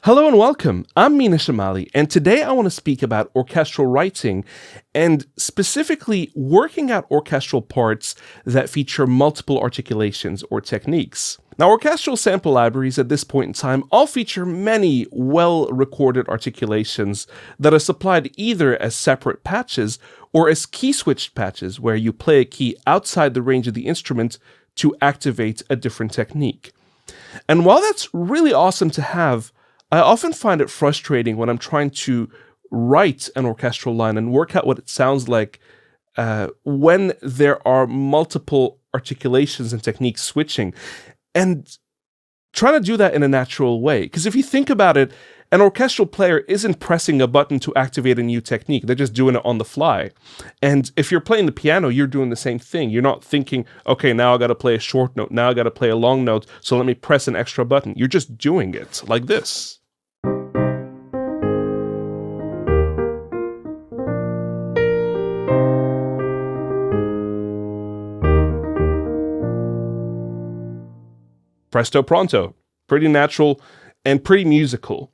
Hello and welcome. I'm Mina Shamali, and today I want to speak about orchestral writing and specifically working out orchestral parts that feature multiple articulations or techniques. Now, orchestral sample libraries at this point in time all feature many well-recorded articulations that are supplied either as separate patches or as key-switched patches where you play a key outside the range of the instrument to activate a different technique. And while that's really awesome to have, I often find it frustrating when I'm trying to write an orchestral line and work out what it sounds like when there are multiple articulations and techniques switching, and trying to do that in a natural way. Because if you think about it, an orchestral player isn't pressing a button to activate a new technique. They're just doing it on the fly. And if you're playing the piano, you're doing the same thing. You're not thinking, okay, now I got to play a short note. Now I got to play a long note. So let me press an extra button. You're just doing it like this. Presto pronto. Pretty natural and pretty musical.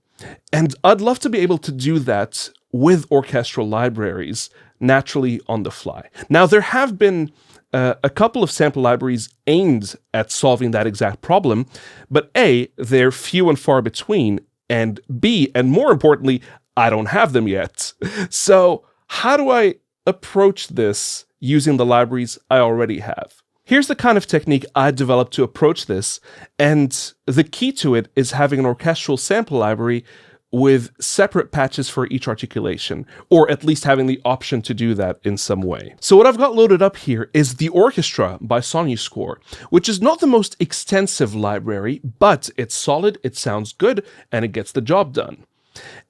And I'd love to be able to do that with orchestral libraries naturally on the fly. Now, there have been a couple of sample libraries aimed at solving that exact problem, but A, they're few and far between, and B, and more importantly, I don't have them yet. So how do I approach this using the libraries I already have? Here's the kind of technique I developed to approach this, and the key to it is having an orchestral sample library with separate patches for each articulation, or at least having the option to do that in some way. So what I've got loaded up here is the Orchestra by Sonuscore, which is not the most extensive library, but it's solid, it sounds good, and it gets the job done.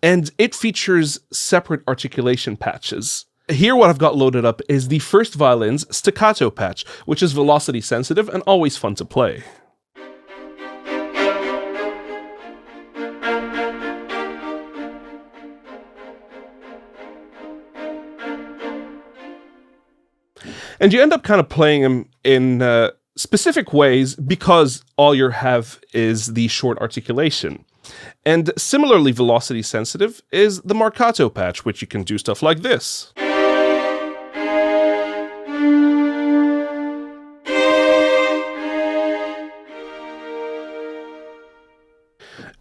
And it features separate articulation patches. Here what I've got loaded up is the first violin's Staccato patch, which is velocity sensitive and always fun to play. And you end up kind of playing them in specific ways because all you have is the short articulation. And similarly velocity sensitive is the Marcato patch, which you can do stuff like this.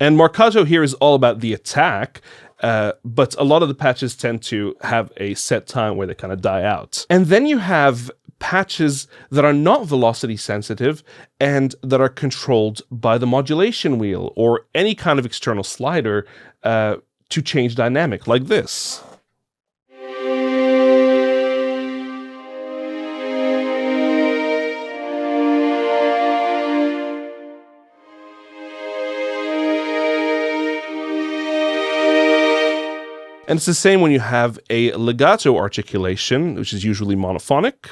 And Marcato here is all about the attack, but a lot of the patches tend to have a set time where they kind of die out. And then you have patches that are not velocity sensitive and that are controlled by the modulation wheel or any kind of external slider to change dynamic, like this. And it's the same when you have a legato articulation, which is usually monophonic.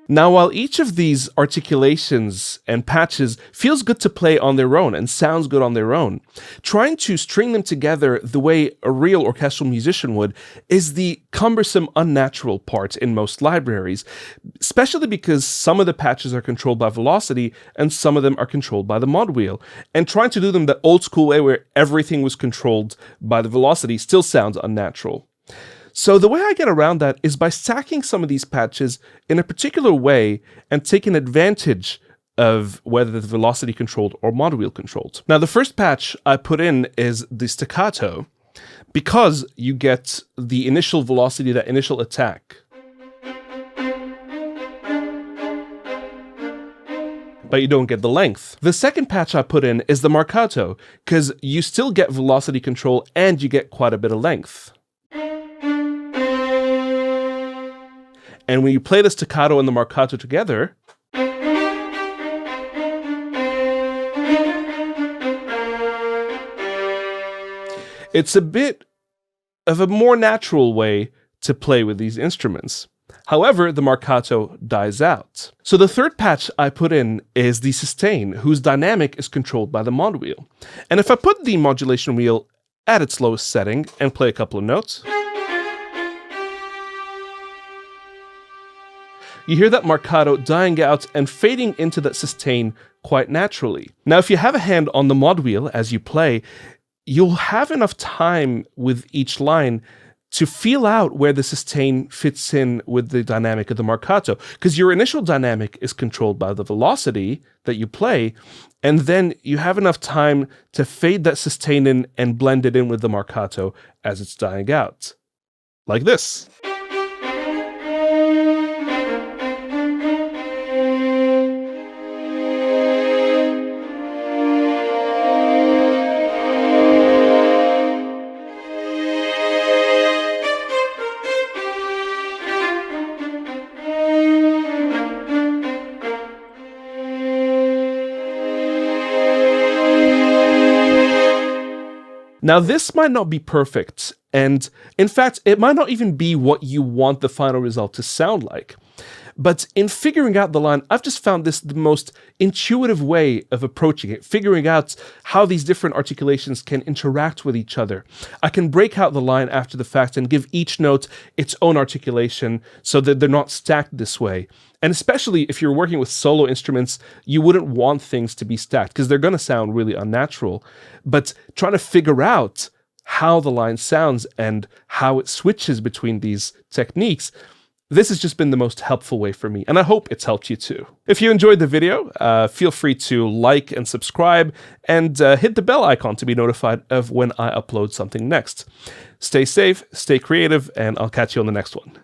Now, while each of these articulations and patches feels good to play on their own and sounds good on their own, trying to string them together the way a real orchestral musician would is the cumbersome, unnatural part in most libraries, especially because some of the patches are controlled by velocity and some of them are controlled by the modwheel. And trying to do them the old school way where everything was controlled by the velocity still sounds unnatural. So the way I get around that is by stacking some of these patches in a particular way and taking advantage of whether they're velocity controlled or modwheel controlled. Now, the first patch I put in is the staccato because you get the initial velocity, that initial attack. But you don't get the length. The second patch I put in is the Marcato because you still get velocity control and you get quite a bit of length. And when you play the staccato and the Marcato together, it's a bit of a more natural way to play with these instruments. However, the Marcato dies out. So the third patch I put in is the sustain, whose dynamic is controlled by the mod wheel. And if I put the modulation wheel at its lowest setting and play a couple of notes, you hear that Marcato dying out and fading into that sustain quite naturally. Now, if you have a hand on the mod wheel as you play, you'll have enough time with each line to feel out where the sustain fits in with the dynamic of the Marcato, because your initial dynamic is controlled by the velocity that you play, and then you have enough time to fade that sustain in and blend it in with the Marcato as it's dying out. Like this. Now, this might not be perfect, and in fact, it might not even be what you want the final result to sound like. But in figuring out the line, I've just found this the most intuitive way of approaching it, figuring out how these different articulations can interact with each other. I can break out the line after the fact and give each note its own articulation so that they're not stacked this way. And especially if you're working with solo instruments, you wouldn't want things to be stacked because they're going to sound really unnatural. But trying to figure out how the line sounds and how it switches between these techniques, this has just been the most helpful way for me, and I hope it's helped you too. If you enjoyed the video, feel free to like and subscribe, and hit the bell icon to be notified of when I upload something next. Stay safe, stay creative, and I'll catch you on the next one.